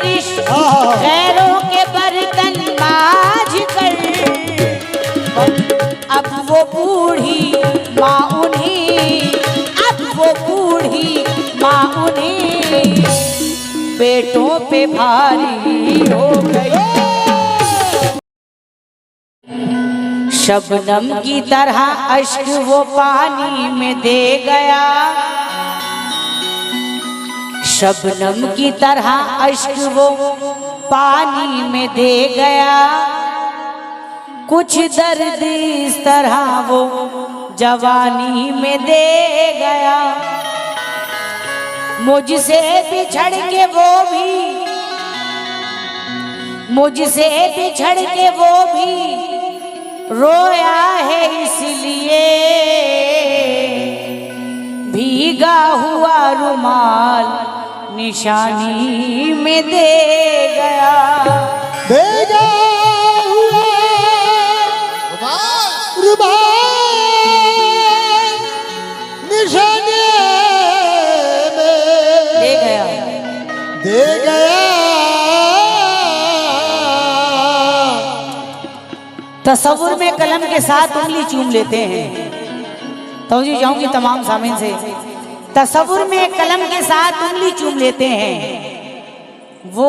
परवरिश गैरों के बर्तन मांझ कर, अब वो बूढ़ी माँ उन्हें, अब वो बूढ़ी माँ उन्हें पेटों पे भारी हो गई। शबनम की तरह अश्क वो पानी में दे गया, शबनम की तरह अश्क वो पानी में दे गया। कुछ दर्द इस तरह वो जवानी में दे गया। मुझसे बिछड़ के वो भी, मुझसे बिछड़ के वो भी रोया है, इसलिए भीगा हुआ रुमाल निशानी में दे गया। भीगा हुआ रुमाल निशानी में दे गया, दे गया। तसव्वुर में कलम के साथ उंगली चूम लेते हैं। तवज्जो चाहूंगी तमाम सामीन से। तसव्वुर में कलम के साथ उंगली चूम लेते हैं। वो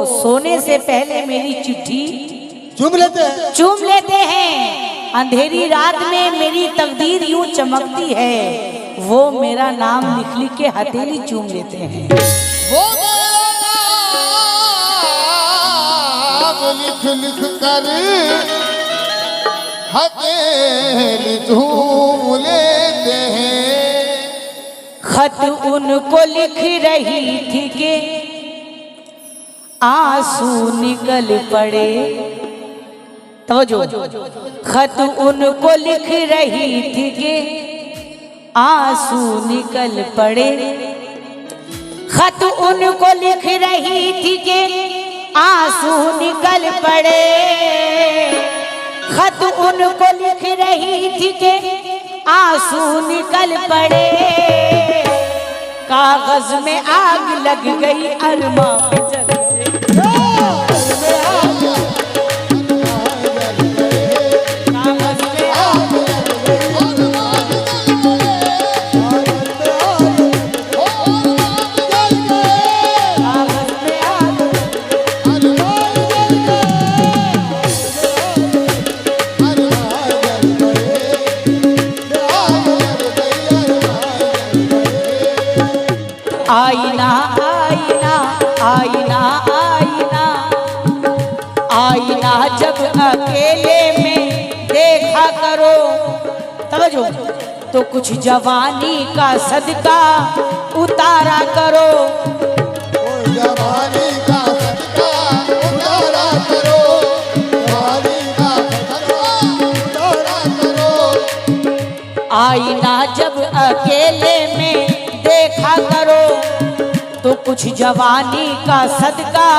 सोने से पहले मेरी चिट्ठी चूम लेते हैं, चूम लेते हैं। अंधेरी रात में मेरी तकदीर यूं चमकती है, वो मेरा नाम लिख लिख के हथेली चूम लेते हैं। वो लिख लिख कर हथेली चूम लेते हैं। खत उनको लिख रही थी कि आंसू निकल पड़े। तवज्जो, खत उनको लिख रही थी कि आंसू निकल पड़े। खत उनको लिख रही थी कि आंसू निकल पड़े। खत उनको लिख रही थी कि आंसू निकल पड़े। कागज में आग लग गई, अरमा पे जल गए। आईना आईना आईना आईना आईना जब अकेले में देखा करो। तवज्जो, तो कुछ जवानी का सदका उतारा करो। जवानी का सदका उतारा करो, जवानी का सदका उतारा करो। आईना जब अकेले में देखा करो, तो कुछ जवानी का सदका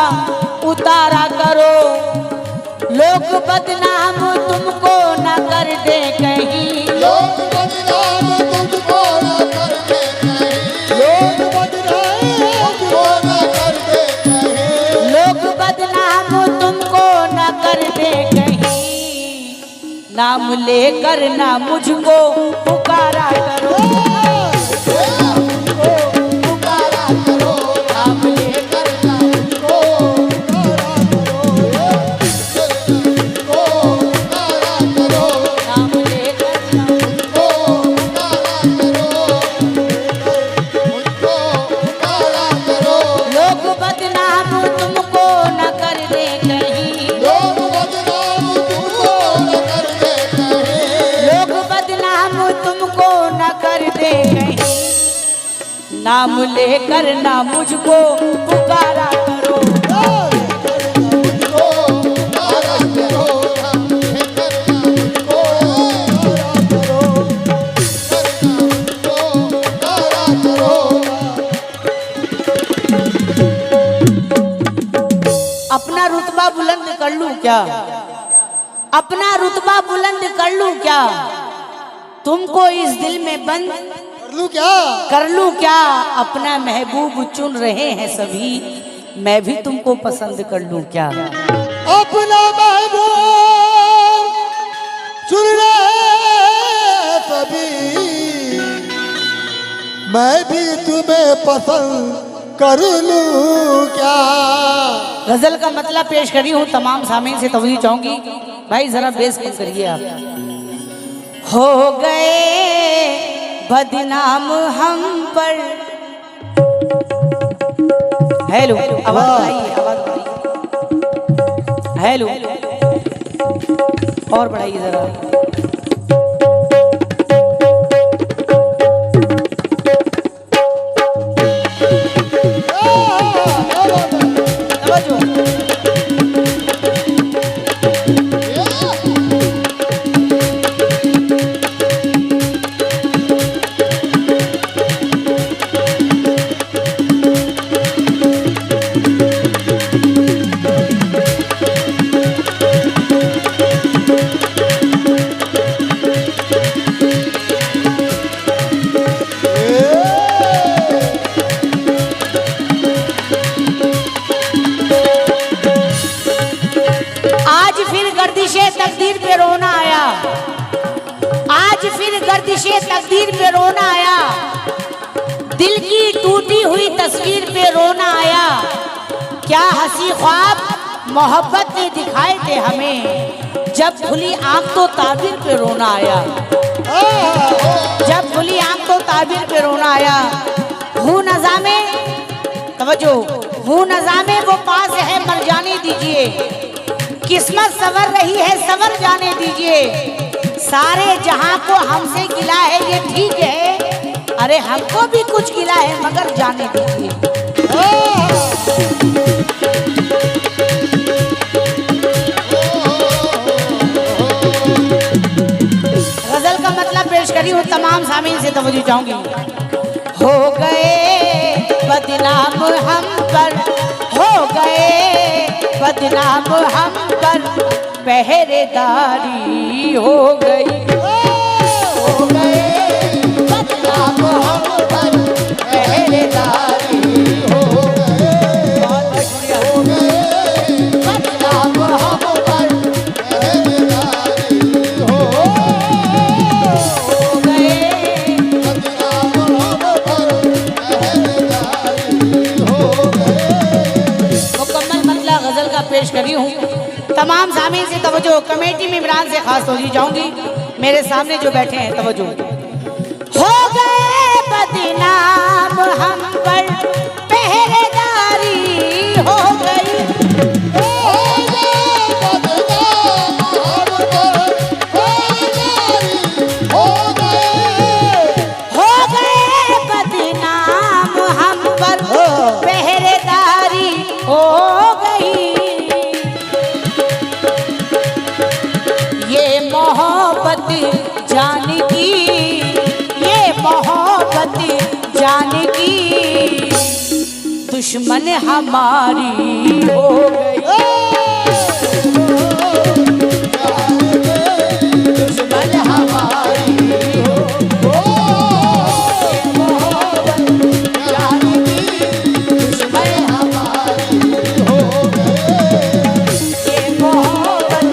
उतारा करो। लोग बदनाम तुमको न कर दे कहीं, लोग बदनाम तुमको न कर दे कहीं, लोग बदनाम तुमको न कर दे कहीं, लोग बदनाम तुमको न कर दे कहीं। नाम लेकर ना मुझको पुकारा करो। नाम लेकर ना मुझको पुकारा करो। अपना रुतबा बुलंद कर लूं क्या, अपना रुतबा बुलंद कर लूं क्या, तुमको इस दिल में बंद क्या कर लूं क्या। अपना महबूब चुन रहे हैं सभी, मैं भी तुमको पसंद कर लूं क्या? अपना महबूब चुन ले कभी, मैं भी तुम्हें पसंद कर लूं क्या? गजल का मतलब पेश करी हूँ, तमाम सामीन से तवज्जो चाहूंगी। भाई जरा बेस कम करिए आप। हो गए बदनाम हम पर। हेलो, आवाज बढ़ाइए, आवाज बढ़ाइए। हेलो, और बढ़ाइए जरा। तकदीर पे रोना आया, आज फिर गर्दिशे तकदीर पे रोना आया, दिल की टूटी हुई तस्वीर पे रोना आया। क्या हंसी ख्वाब मोहब्बत ने दिखाए थे हमें, जब खुली आंख तो ताबीर पे रोना आया। जब खुली आंख तो ताबीर पे रोना आया। हूँ नज़ामे, तवज्जो, हूँ नज़ामे वो पास है मर जाने दीजिए, किस्मत सवर रही है सवर जाने दीजिए। सारे जहां को हमसे गिला है ये ठीक है, अरे हमको भी कुछ गिला है मगर जाने दीजिए। गजल का मतलब पेश करी हूँ, तमाम सामीन से तवज्जो चाहूंगी। हो गए बदनाम हम पर, हो गए बदनाम हम पर, पहरेदारी हो गई। हो गए बदनाम हम पर, पहरेदारी हो गई। हो गए बदनाम हम पर, पहरेदारी हो गए। बदनाम हम पर, पहरेदारी हो गई। मुकम्मल मतलब गजल का पेश करी हूँ, तमाम सामीन से तवज्जो। कमेटी में इमरान से खास तवज्जो चाहूंगी, मेरे सामने जो बैठे हैं तवज्जो। हो गए बदनाम हम पर, पहरेदारी हो गई। हो गए बदनाम हम पर, पहरेदारी हो गई। हो गए बदनाम हम पर, पहरेदारी हो गई। ये मोहब्बत जान की, ये मोहब्बत जान की, दुश्मन हमारी हो गई। दुश्मन हमारी हो गई। मोहब्बत जान की, दुश्मन हमारी हो गई। ये मोहब्बत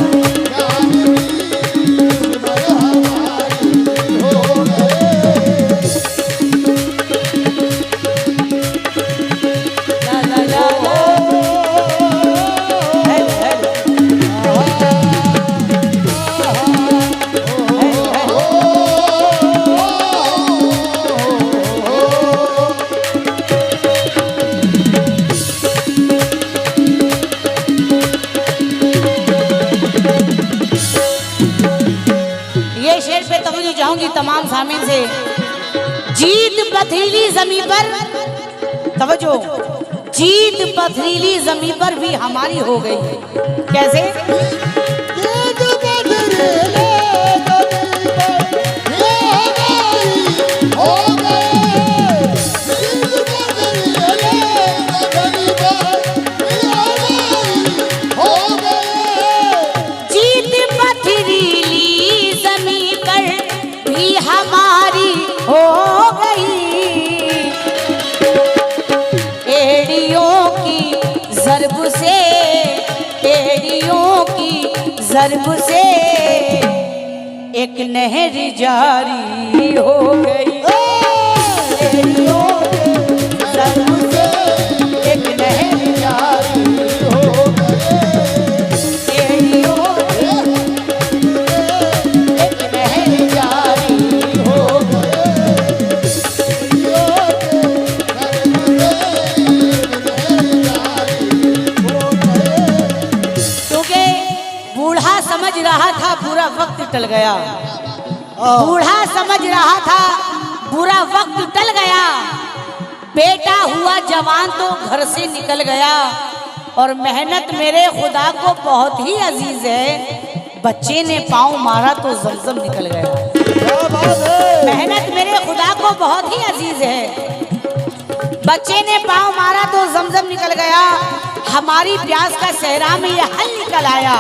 चाहूंगी तमाम सामीन से। जीत पथरीली जमीन पर, तवज्जो, जीत पथरीली जमीन पर भी हमारी हो गई। कैसे? जीत पथरीली जमीन पर भी हमारी हो गई। जीत पथरीली जमीन पर भी हमारी हो गई। जीत पथरीली जमीन पर भी हमारी हो गई। एड़ियों की ज़र्ब से, एड़ियों की ज़र्ब से एक नहर जारी हो गई। एड़ियों की ज़र्ब से एक नहर जारी हो गई। एड़ियों की एक नहर जारी हो क्योंकि बूढ़ा समझ रहा था बुरा वक्त टल गया। बूढ़ा समझ रहा था बुरा वक्त टल गया। बेटा हुआ जवान तो घर से निकल गया। और मेहनत मेरे खुदा को बहुत ही अजीज है। बच्चे ने पाँव मारा तो जमजम निकल गया। मेहनत मेरे खुदा को बहुत ही अजीज है। बच्चे ने पाँव मारा तो जमजम निकल गया। हमारी प्यास का सहरा में यह हल निकल आया।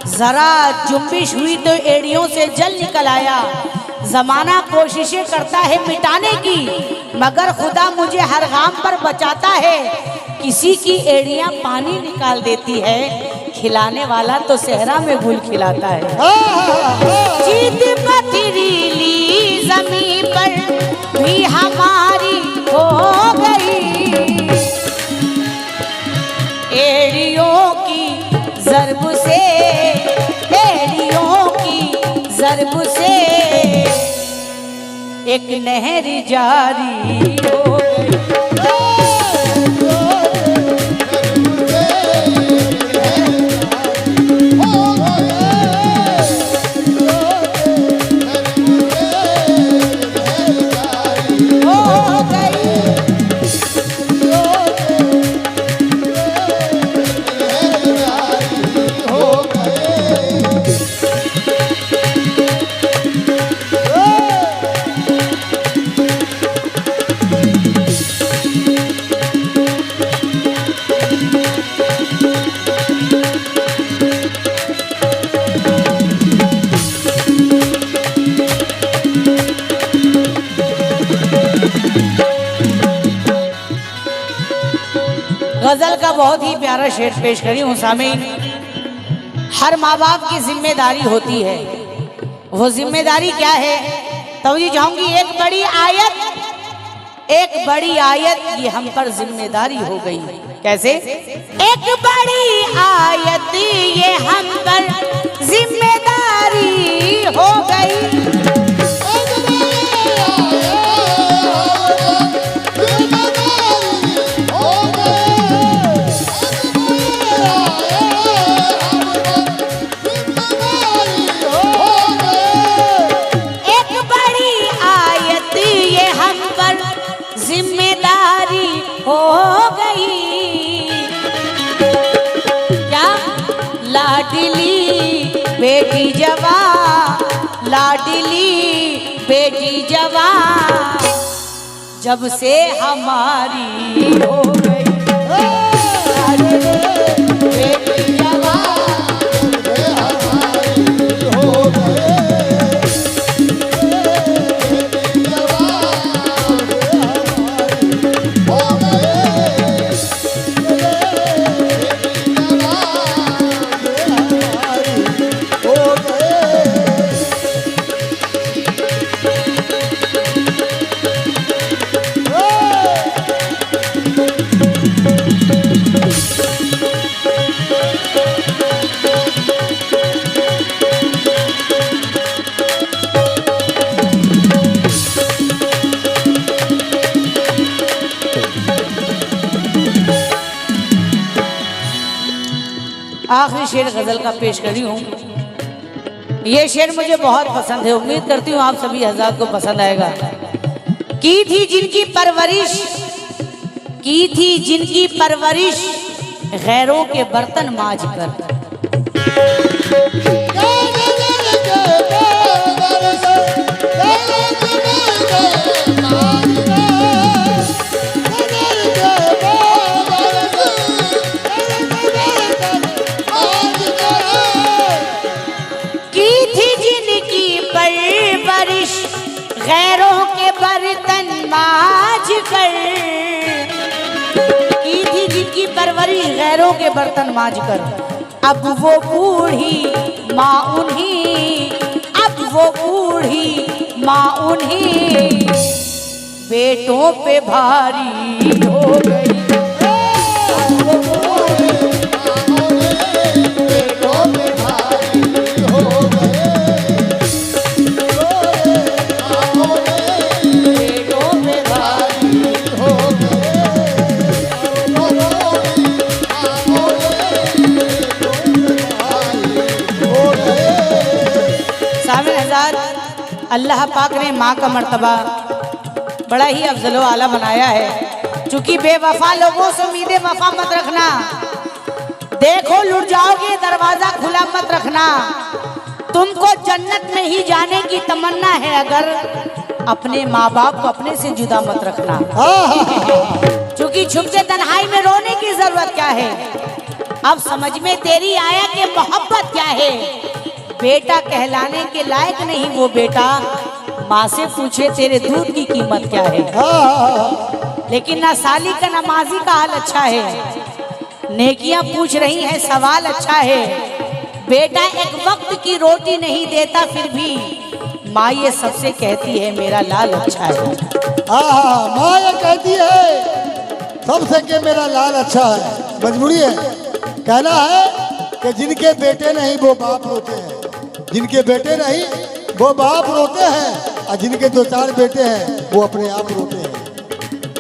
जरा जुम्बिश हुई तो एड़ियों से जल निकल आया। जमाना कोशिशें करता है मिटाने की, मगर खुदा मुझे हर गाम पर बचाता है। किसी की एड़ियां पानी निकाल देती है, खिलाने वाला तो सहरा में गुल खिलाता है। जीत पथरीली जमीन पर भी हमारी हो गई। एड़ियों की ज़र्ब से, एड़ियों की ज़र्ब से एक नहर जारी हो गई। गजल का बहुत ही प्यारा शेर पेश करी हूँ सामीन। हर माँ बाप की जिम्मेदारी होती है। वो जिम्मेदारी क्या है? तवज्जो चाहूंगी। एक बड़ी आयत ये हम पर जिम्मेदारी हो गई। कैसे? एक बड़ी आयत ये हम पर जिम्मेदारी हो गई। जिम्मेदारी हो गई। क्या? लाडली बेटी जवान, लाडली बेटी जवान जब से हमारी हो गई। बेटी जवान हो गई। आखिरी शेर गजल का पेश करी हूँ। ये शेर मुझे बहुत पसंद है। उम्मीद करती हूँ आप सभी हज़रात को पसंद आएगा। की थी जिनकी परवरिश, की थी जिनकी परवरिश गैरों के बर्तन मांज कर। गैरों के बर्तन मांज कर। की थी जिनकी परवरी गैरों के बर्तन मांज कर। अब वो बूढ़ी माँ उन्हीं, अब वो बूढ़ी माँ उन्हीं बेटों पे भारी हो गई। बेटों पे भारी हो गए, बेटों पे भारी हो गए, हो गए। सामने हजार अल्लाह पाक ने माँ का मर्तबा बड़ा ही अफजलो आला बनाया है। चूंकि बेवफा लोगों से उम्मीदें वफा मत रखना, देखो लुट जाओगे दरवाजा खुला मत रखना। तुमको जन्नत में ही जाने की तमन्ना है अगर अपने माँ बाप को अपने से जुदा मत रखना। चूंकि छुप के तन्हाई में रोने की जरूरत क्या है, अब समझ में तेरी आया कि मोहब्बत क्या है। बेटा कहलाने के लायक नहीं वो बेटा, माँ से पूछे तेरे दूध की कीमत क्या है। लेकिन ना साली का नमाजी का हाल अच्छा है, नेकियां पूछ रही है सवाल अच्छा है। बेटा एक वक्त की रोटी नहीं देता फिर भी माँ ये सबसे कहती है मेरा लाल अच्छा है। माँ ये कहती है सबसे कि मेरा लाल अच्छा है। मजबूरी है, कहना है कि जिनके बेटे नहीं वो बाप रोते हैं, जिनके बेटे नहीं वो बाप रोते हैं, और जिनके दो चार बेटे हैं वो अपने आप रोते हैं।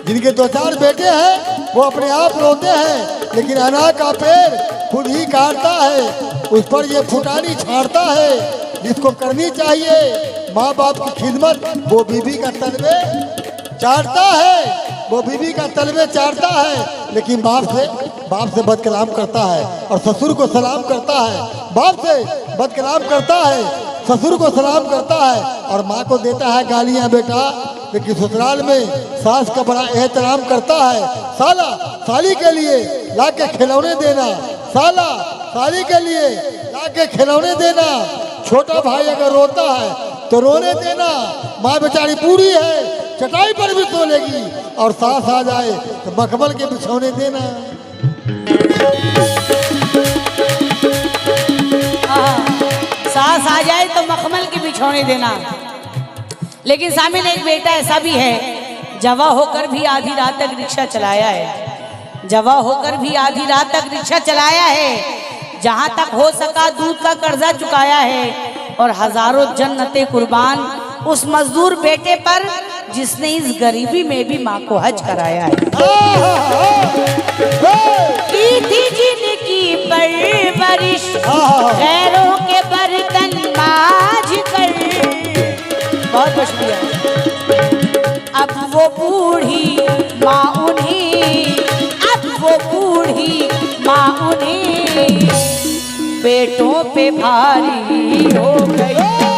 जिनके दो चार बेटे हैं वो अपने आप रोते हैं, लेकिन अनार का पेड़ खुद ही काटता है, उस पर ये फुटानी छाड़ता है। जिसको करनी चाहिए माँ बाप की खिदमत, वो बीवी का तलवे चाटता है, वो बीवी का तलवे चाटता है, लेकिन बाप से बदकलाम करता है और ससुर को सलाम करता है। बाप से बदकलाम करता है, ससुर को सलाम करता है और माँ को देता है गालियाँ बेटा। लेकिन ससुराल में सास का बड़ा एहतराम करता है। साला साली के लिए लाके खिलौने देना, साला साली के लिए लाके खिलौने देना। छोटा भाई अगर रोता है तो रोने देना। माँ बेचारी बूढ़ी है, चटाई पर भी सो लेगी, और सास आ जाए तो मखमल के बिछौने देना। सास आ जाए तो मखमल के बिछौने देना। लेकिन सामने एक बेटा ऐसा भी है, जवा होकर भी आधी रात तक रिक्शा चलाया है, जवा होकर भी आधी रात तक रिक्शा चलाया है, जहां तक हो सका दूध का कर्जा चुकाया है, और हजारों जन्नतें कुर्बान उस मजदूर बेटे पर जिसने इस गरीबी में भी माँ को हज कराया है। की थी जिनकी परवरिश गैरों के बर्तन मांझ कर। बहुत बहुत शुक्रिया। अब वो बूढ़ी माँ उन्हीं, अब वो बूढ़ी माँ उन्हीं बेटों पे भारी हो गई।